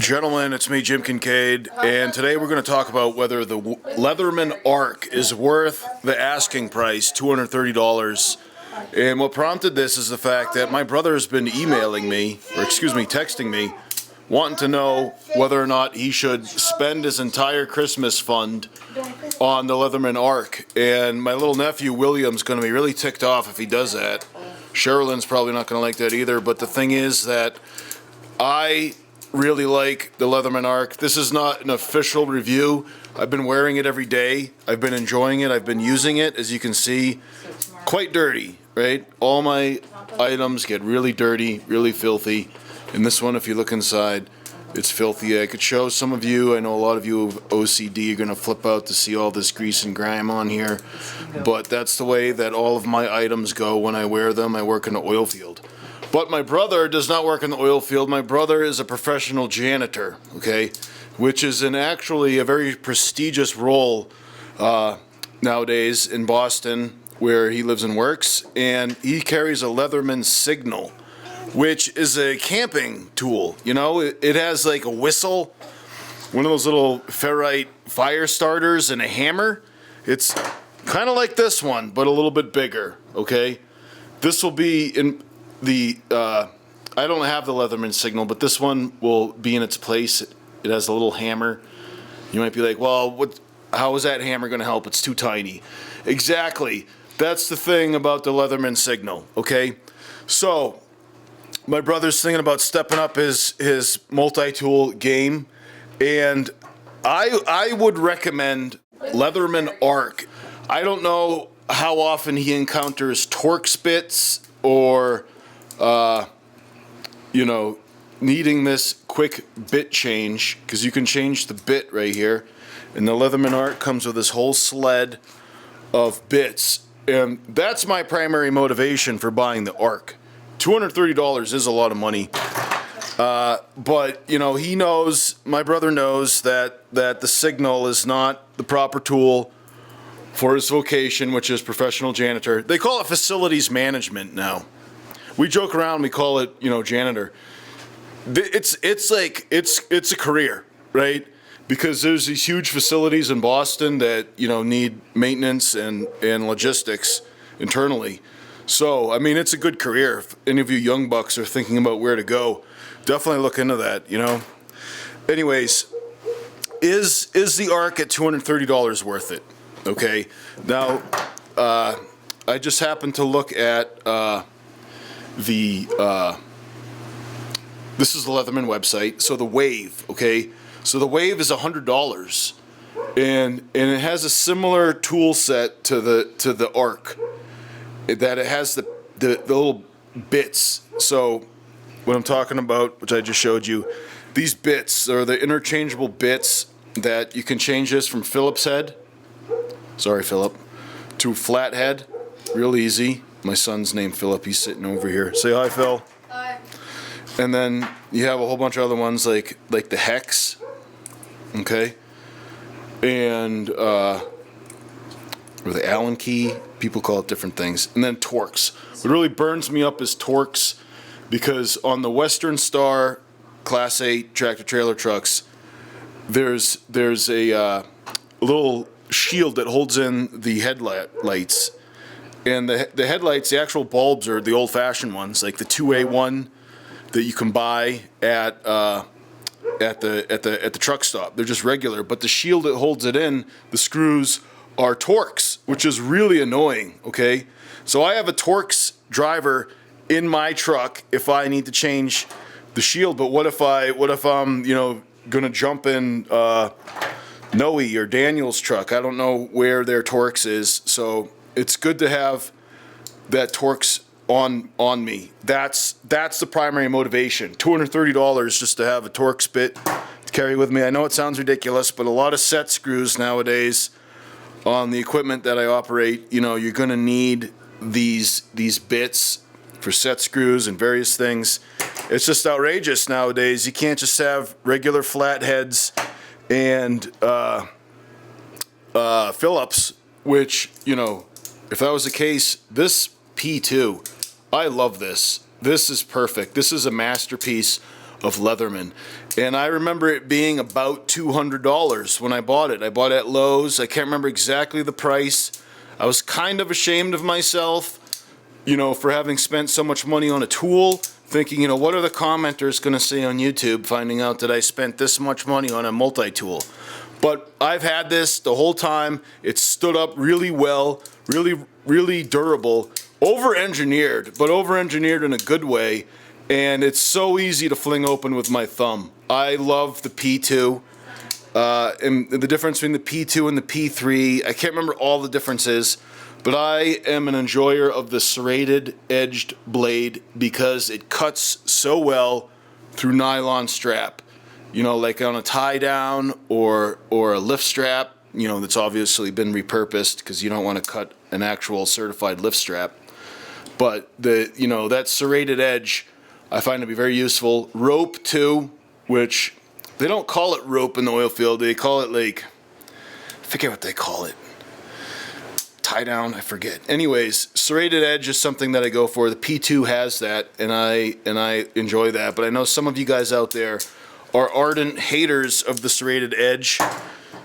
Gentlemen, it's me, Jim Kinkade, and today we're going to talk about whether the Leatherman ARC is worth the asking price, $230. And what prompted this is the fact that my brother has been emailing me, or texting me, wanting to know whether or not he should spend his entire Christmas fund on the Leatherman ARC. And my little nephew, William's going to be really ticked off if he does that. Sherilyn's probably not going to like that either, but the thing is that I really like the Leatherman ARC. This is not an official review. I've been wearing it every day. I've been enjoying it. I've been using it, as you can see, quite dirty, right? All my items get really dirty, really filthy. And this one, if you look inside, it's filthy. I could show some of you, I know a lot of you with OCD are going to flip out to see all this grease and grime on here. But that's the way that all of my items go when I wear them. I work in the oil field. But my brother does not work in the oil field. My brother is a professional janitor, okay, which is actually a very prestigious role nowadays in Boston, where he lives and works. And he carries a Leatherman Signal, which is a camping tool. You know, it has like a whistle, one of those little ferrite fire starters, and a hammer. It's kind of like this one, but a little bit bigger, okay? This will be in the, I don't have the Leatherman Signal, but this one will be in its place. It has a little hammer. You might be like, well, how is that hammer going to help? It's too tiny. Exactly. That's the thing about the Leatherman Signal, okay? So my brother's thinking about stepping up his multi-tool game, and I would recommend Leatherman ARC. I don't know how often he encounters Torx bits or you know, needing this quick bit change, because you can change the bit right here. And the Leatherman ARC comes with this whole sled of bits, and that's my primary motivation for buying the ARC. $230 is a lot of money, but you know, he knows, my brother knows that the Signal is not the proper tool for his vocation, which is professional janitor. They call it facilities management now. We joke around, we call it, you know, janitor. It's like it's a career, right? Because there's these huge facilities in Boston that, you know, need maintenance and logistics internally. So, I mean, it's a good career. If any of you young bucks are thinking about where to go, definitely look into that, you know. Anyways, is the ARC at $230 worth it? Okay. Now, I just happened to look at this is the Leatherman website. So the Wave, okay. So the Wave is $100, and it has a similar tool set to the ARC. That it has the little bits. So what I'm talking about, which I just showed you, these bits are the interchangeable bits that you can change this from Phillips head, sorry Philip, to flat head, real easy. My son's named Philip, he's sitting over here. Say hi, Phil. Hi. And then you have a whole bunch of other ones like the Hex, okay, and or the Allen key. People call it different things. And then Torx. What really burns me up is Torx, because on the Western Star Class 8 tractor trailer trucks, there's a little shield that holds in the headlights. And the headlights, the actual bulbs are the old-fashioned ones, like the 2A1 that you can buy at the truck stop. They're just regular, but the shield that holds it in, the screws, are Torx, which is really annoying, okay? So I have a Torx driver in my truck if I need to change the shield, but what if I'm, you know, gonna jump in Noe or Daniel's truck? I don't know where their Torx is, so it's good to have that Torx on me. That's the primary motivation. $230 just to have a Torx bit to carry with me. I know it sounds ridiculous, but a lot of set screws nowadays on the equipment that I operate, you know, you're going to need these bits for set screws and various things. It's just outrageous nowadays. You can't just have regular flat heads and Phillips, which, you know, if that was the case, this P2, I love this. This is perfect. This is a masterpiece of Leatherman. And I remember it being about $200 when I bought it. I bought it at Lowe's. I can't remember exactly the price. I was kind of ashamed of myself, you know, for having spent so much money on a tool, thinking, you know, what are the commenters going to say on YouTube, finding out that I spent this much money on a multi-tool. But I've had this the whole time. It's stood up really well, really durable, over-engineered, but over-engineered in a good way. And it's so easy to fling open with my thumb. I love the P2. And the difference between the P2 and the P3, I can't remember all the differences, but I am an enjoyer of the serrated edged blade because it cuts so well through nylon strap. You know, like on a tie down or a lift strap, you know, that's obviously been repurposed because you don't want to cut an actual certified lift strap. But you know, that serrated edge I find to be very useful. Rope too, which they don't call it rope in the oil field. They call it, like, I forget what they call it. Tie down, I forget. Anyways, serrated edge is something that I go for. The P2 has that, and I enjoy that. But I know some of you guys out there are ardent haters of the serrated edge.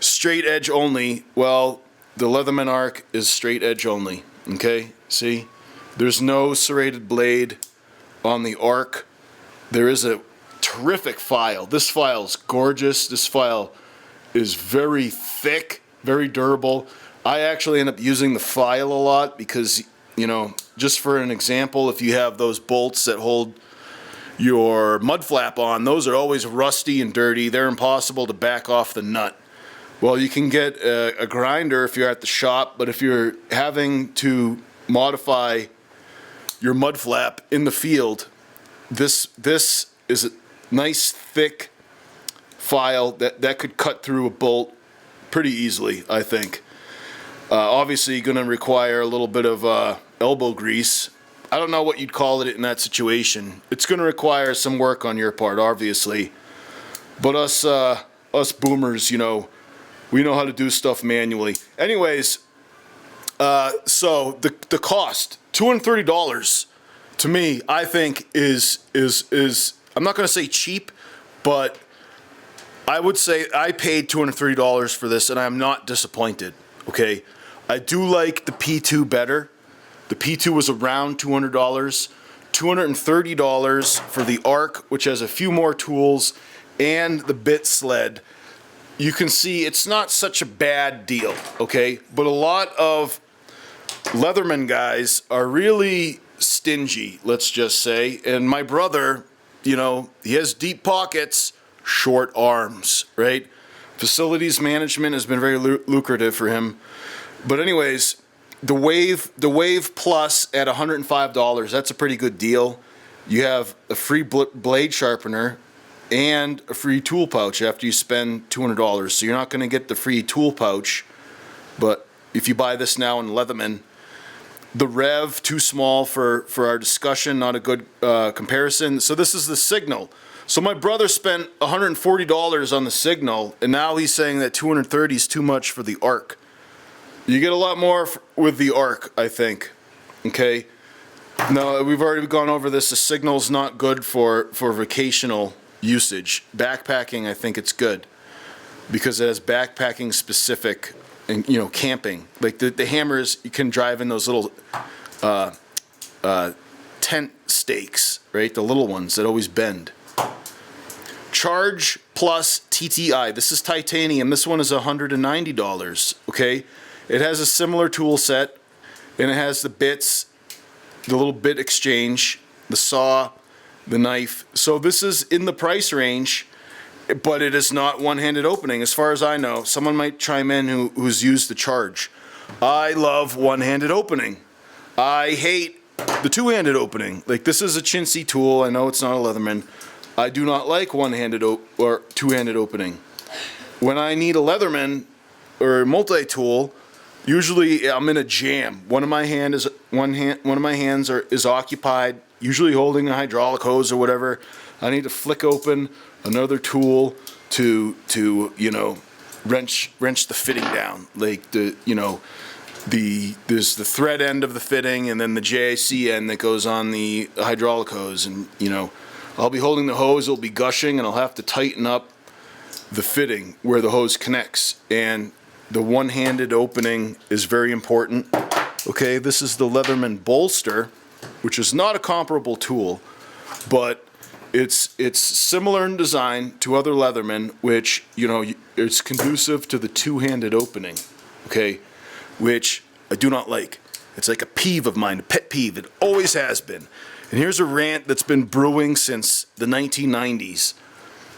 Straight edge only. Well, the Leatherman ARC is straight edge only. Okay, see? There's no serrated blade on the ARC. There is a terrific file. This file's gorgeous. This file is very thick, very durable. I actually end up using the file a lot because, you know, just for an example, if you have those bolts that hold your mud flap on, those are always rusty and dirty. They're impossible to back off the nut. Well, you can get a grinder if you're at the shop, but if you're having to modify your mud flap in the field, this is a nice thick file that could cut through a bolt pretty easily, I think. Obviously, you're going to require a little bit of elbow grease. I don't know what you'd call it in that situation. It's going to require some work on your part, obviously. But us boomers, you know, we know how to do stuff manually. Anyways, so the cost, $230, to me, I think is I'm not going to say cheap, but I would say I paid $230 for this, and I'm not disappointed. Okay, I do like the P2 better. The P2 was around $200. $230 for the ARC, which has a few more tools, and the bit sled. You can see it's not such a bad deal, okay? But a lot of Leatherman guys are really stingy, let's just say. And my brother, you know, he has deep pockets, short arms, right? Facilities management has been very lucrative for him. But anyways, the Wave Plus at $105, that's a pretty good deal. You have a free blade sharpener and a free tool pouch after you spend $200. So you're not going to get the free tool pouch, but if you buy this now in Leatherman, the Rev, too small for our discussion, not a good comparison. So this is the Signal. So my brother spent $140 on the Signal, and now he's saying that $230 is too much for the ARC. You get a lot more with the ARC, I think. Okay. No, we've already gone over this. The Signal's not good for vocational usage. Backpacking, I think it's good because it has backpacking specific, and you know, camping. Like the hammers, you can drive in those little tent stakes, right? The little ones that always bend. Charge Plus TTI. This is titanium. This one is $190. Okay, it has a similar tool set, and it has the bits, the little bit exchange, the saw, the knife. So this is in the price range, but it is not one-handed opening, as far as I know. Someone might chime in who's used the Charge. I love one-handed opening. I hate the two-handed opening. Like, this is a chintzy tool. I know it's not a Leatherman. I do not like one-handed or two-handed opening. When I need a Leatherman or a multi-tool, usually I'm in a jam. One of my hands is occupied, usually holding a hydraulic hose or whatever. I need to flick open another tool to you know, wrench the fitting down. Like there's the thread end of the fitting, and then the JIC end that goes on the hydraulic hose, and you know, I'll be holding the hose, it'll be gushing, and I'll have to tighten up the fitting where the hose connects. And the one-handed opening is very important. Okay, this is the Leatherman Bolster, which is not a comparable tool, but it's similar in design to other Leatherman, which, you know, it's conducive to the two-handed opening, okay, which I do not like. It's like a peeve of mine, a pet peeve. It always has been. And here's a rant that's been brewing since the 1990s.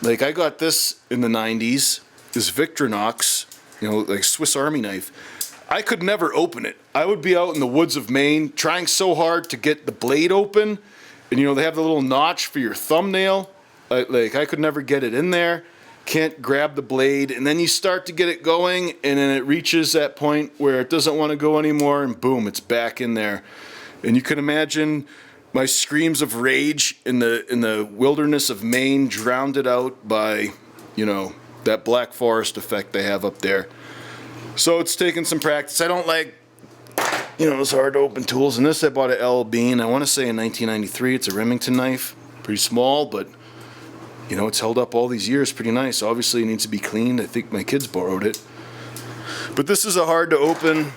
Like, I got this in the 90s, this Victorinox, you know, like Swiss Army knife. I could never open it. I would be out in the woods of Maine trying so hard to get the blade open. And, you know, they have the little notch for your thumbnail. Like, I could never get it in there. Can't grab the blade. And then you start to get it going, and then it reaches that point where it doesn't want to go anymore, and boom, it's back in there. And you can imagine my screams of rage in the wilderness of Maine drowned it out by, you know, that Black Forest effect they have up there. So it's taken some practice. I don't like, you know, those hard to open tools. And this I bought at L. Bean, I want to say in 1993. It's a Remington knife, pretty small, but, you know, it's held up all these years pretty nice. Obviously it needs to be cleaned. I think my kids borrowed it. But this is a hard to open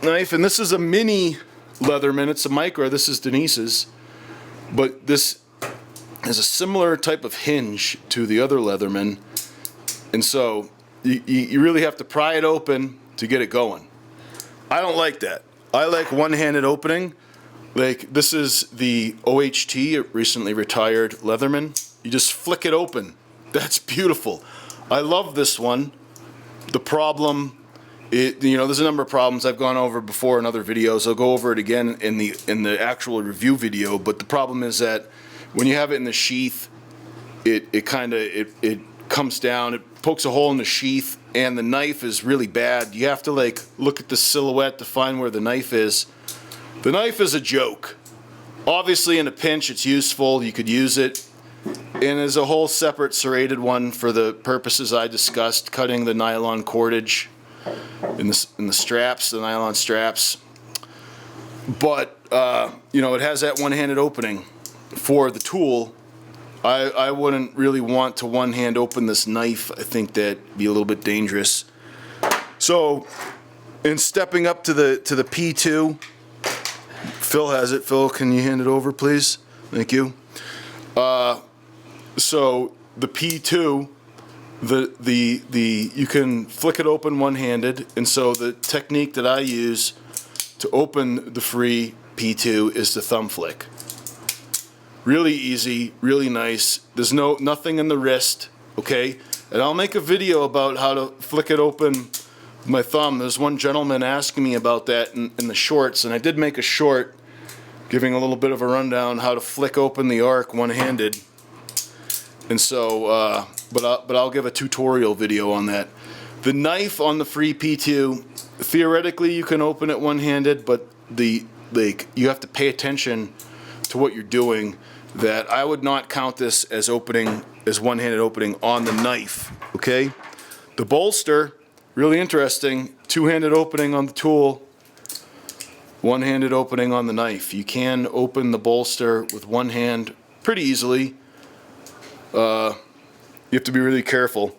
knife, and this is a mini Leatherman. It's a micro. This is Denise's. But this has a similar type of hinge to the other Leatherman. And so you really have to pry it open to get it going. I don't like that. I like one-handed opening. Like, this is the OHT, recently retired Leatherman. You just flick it open. That's beautiful. I love this one. The problem, you know, there's a number of problems I've gone over before in other videos. I'll go over it again in the actual review video. But the problem is that when you have it in the sheath, it comes down. It pokes a hole in the sheath, and the knife is really bad. You have to, like, look at the silhouette to find where the knife is. The knife is a joke. Obviously, in a pinch, it's useful. You could use it. And there's a whole separate serrated one for the purposes I discussed, cutting the nylon cordage in the straps, the nylon straps. But, you know, it has that one-handed opening for the tool. I wouldn't really want to one-hand open this knife. I think that'd be a little bit dangerous. So, in stepping up to the P2, Phil has it. Phil, can you hand it over, please? Thank you. So the P2, you can flick it open one-handed, and so the technique that I use to open the free P2 is the thumb flick. Really easy, really nice. There's nothing in the wrist, okay? And I'll make a video about how to flick it open with my thumb. There's one gentleman asking me about that in the shorts, and I did make a short giving a little bit of a rundown how to flick open the ARC one-handed. And so, but I'll give a tutorial video on that. The knife on the free P2, theoretically you can open it one-handed, but you have to pay attention to what you're doing. That I would not count this as one-handed opening on the knife. Okay, the Bolster, really interesting. Two-handed opening on the tool, one-handed opening on the knife. You can open the Bolster with one hand pretty easily. You have to be really careful.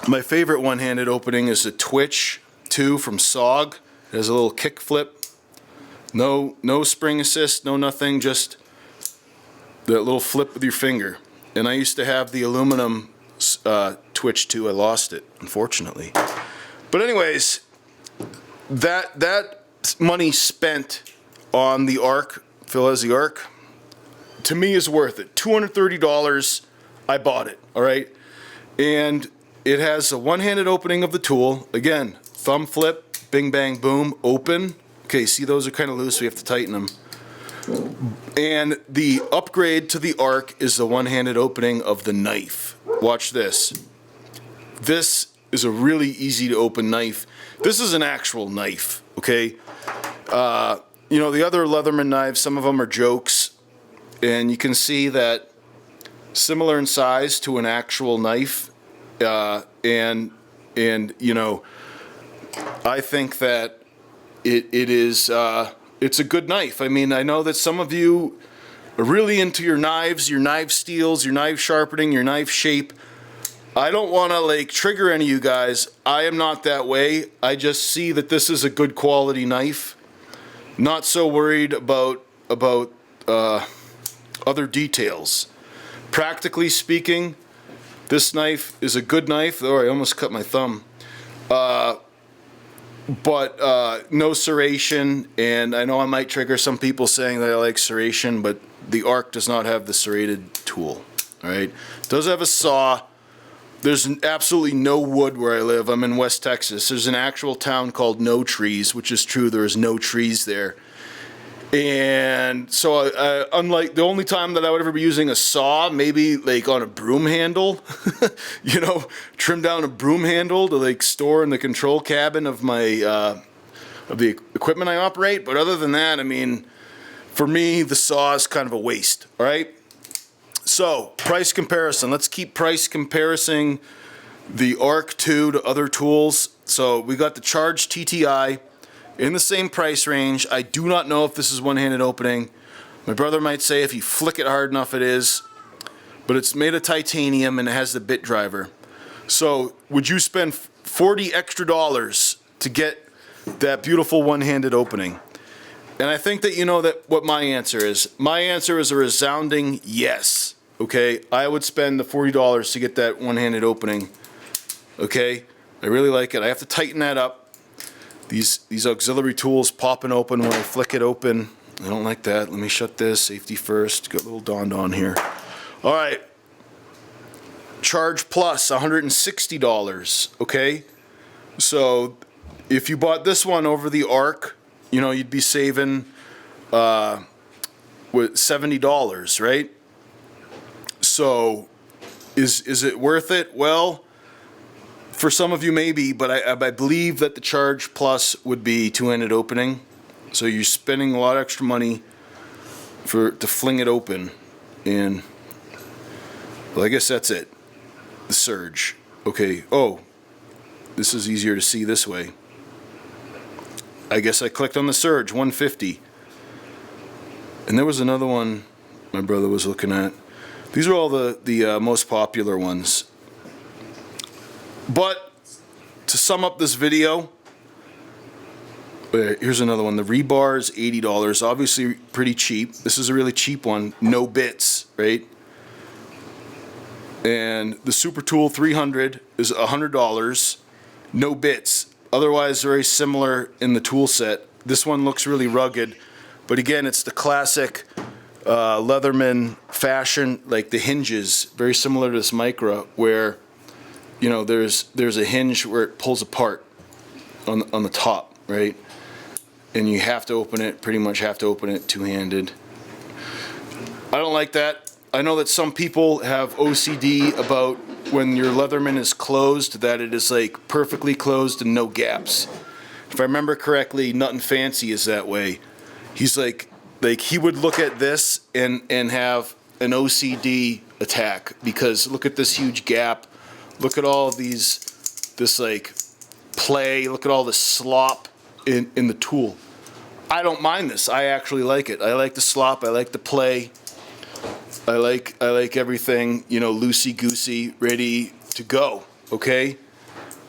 My favorite one-handed opening is the Twitch 2 from SOG. It has a little kick flip. No spring assist, no nothing, just that little flip with your finger. And I used to have the aluminum Twitch 2. I lost it, unfortunately. But anyways, that money spent on the ARC, Phil has the ARC, to me is worth it. $230, I bought it, all right? And it has a one-handed opening of the tool. Again, thumb flip, bing, bang, boom, open. Okay, see, those are kind of loose, so we have to tighten them. And the upgrade to the ARC is the one-handed opening of the knife. Watch this. This is a really easy to open knife. This is an actual knife, okay? You know, the other Leatherman knives, some of them are jokes, and you can see that similar in size to an actual knife, and you know, I think that it's a good knife. I mean, I know that some of you really into your knives, your knife steels, your knife sharpening, your knife shape. I don't want to like trigger any of you guys. I am not that way. I just see that this is a good quality knife. Not so worried about other details. Practically speaking, this knife is a good knife. Oh, I almost cut my thumb. But no serration, and I know I might trigger some people saying that I like serration, but the ARC does not have the serrated tool. All right, it does have a saw. There's absolutely no wood where I live. I'm in West Texas. There's an actual town called No Trees, which is true. There is no trees there. And so unlike the only time that I would ever be using a saw, maybe like on a broom handle, you know, trim down a broom handle to like store in the control cabin of my of the equipment I operate. But other than that, I mean, for me, the saw is kind of a waste. All right. So price comparison. Let's keep price comparing the ARC 2 to other tools. So we got the Charge TTI in the same price range. I do not know if this is one-handed opening. My brother might say if you flick it hard enough it is, but it's made of titanium and it has the bit driver. So would you spend $40 extra to get that beautiful one-handed opening? And I think that you know that what my answer is. My answer is a resounding yes. Okay, I would spend the $40 to get that one-handed opening. Okay, I really like it. I have to tighten that up. These auxiliary tools popping open when I flick it open. I don't like that. Let me shut this. Safety first. Got a little Don here. All right. Charge Plus, $160. Okay, so if you bought this one over the ARC, you know you'd be saving with $70, right? So is it worth it? Well, for some of you maybe, but I believe that the Charge Plus would be two-handed opening. So you're spending a lot of extra money to fling it open. And well, I guess that's it. The Surge. Okay. Oh, this is easier to see this way. I guess I clicked on the Surge, $150. And there was another one my brother was looking at. These are all the most popular ones. But to sum up this video, here's another one. The rebar is $80. Obviously pretty cheap. This is a really cheap one. No bits, right? And the Supertool 300 is $100. No bits. Otherwise very similar in the tool set. This one looks really rugged. But again, it's the classic Leatherman fashion, like the hinges, very similar to this Micra, where you know there's a hinge where it pulls apart on the top, right? And you have to open it, pretty much have to open it two-handed. I don't like that. I know that some people have OCD about when your Leatherman is closed, that it is like perfectly closed and no gaps. If I remember correctly, Nothing Fancy is that way. He's like he would look at this and have an OCD attack because look at this huge gap. Look at all of this like play. Look at all the slop in the tool. I don't mind this. I actually like it. I like the slop. I like the play. I like everything, you know, loosey-goosey, ready to go. Okay?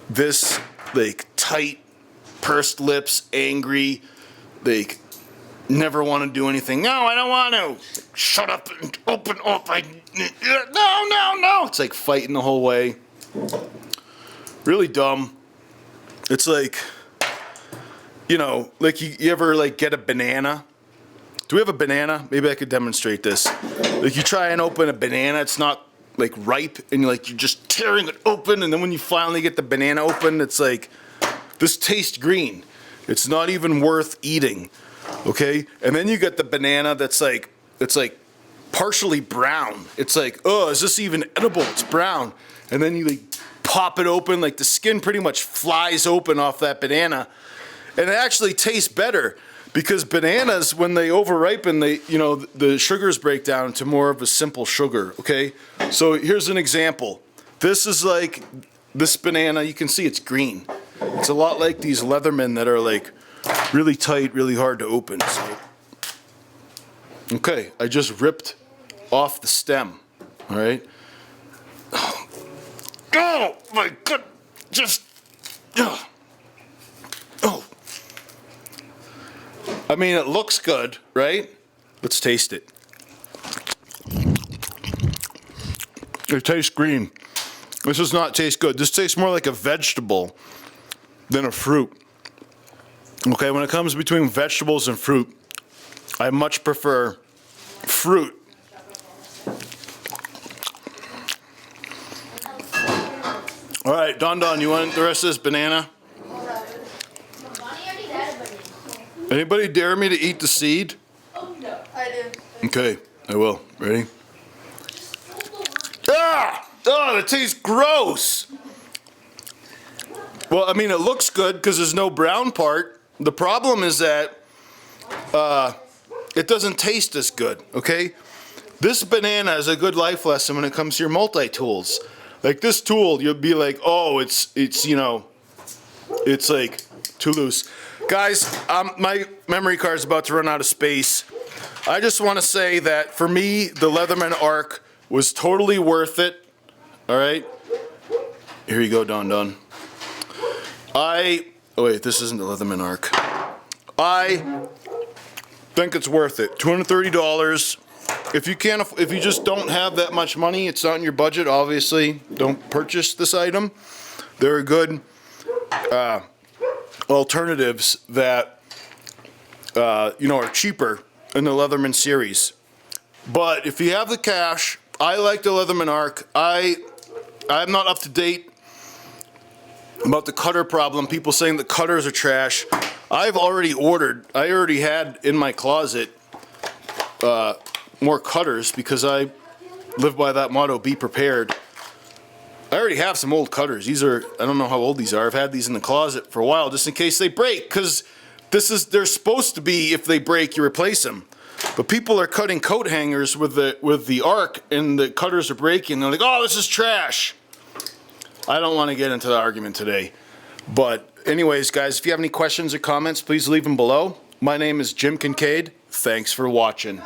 This like tight, pursed lips, angry, like never want to do anything. No, I don't want to. Shut up and open up. No. It's like fighting the whole way. Really dumb. It's like, you know, like you ever like get a banana? Do we have a banana? Maybe I could demonstrate this. Like you try and open a banana, it's not like ripe, and you're just tearing it open, and then when you finally get the banana open, it's like, this tastes green. It's not even worth eating. Okay, and then you get the banana that's like partially brown. It's like, oh, is this even edible? It's brown. And then you like pop it open, like the skin pretty much flies open off that banana, and it actually tastes better because bananas, when they overripen, the sugars break down to more of a simple sugar. Okay, so here's an example. This is like this banana. You can see it's green. It's a lot like these Leathermen that are like really tight, really hard to open. So Okay, I just ripped off the stem, all right? Oh my God, just, oh. I mean, it looks good, right? Let's taste it. It tastes green. This does not taste good. This tastes more like a vegetable than a fruit. Okay, when it comes between vegetables and fruit, I much prefer fruit. All right, Don, you want the rest of this banana? Anybody dare me to eat the seed? Oh, no. I do. Okay, I will. Ready? Ah! Oh, it tastes gross! Well, I mean, it looks good because there's no brown part. The problem is that it doesn't taste as good, okay? This banana is a good life lesson when it comes to your multi-tools. Like this tool, you'll be like, oh, it's you know, it's like too loose. Guys, my memory card is about to run out of space. I just want to say that for me, the Leatherman ARC was totally worth it. All right? Here you go, Don. Oh wait, this isn't the Leatherman ARC. I think it's worth it. $230. If you just don't have that much money, it's not in your budget, obviously, don't purchase this item. There are good alternatives that are cheaper in the Leatherman series. But if you have the cash, I like the Leatherman ARC. I'm not up to date about the cutter problem. People saying the cutters are trash. I already had in my closet more cutters because I live by that motto, be prepared. I already have some old cutters. I don't know how old these are. I've had these in the closet for a while just in case they break, because they're supposed to be, if they break, you replace them. But people are cutting coat hangers with the ARC and the cutters are breaking. They're like, oh, this is trash. I don't want to get into the argument today. But anyways, guys, if you have any questions or comments, please leave them below. My name is Jim Kinkade. Thanks for watching.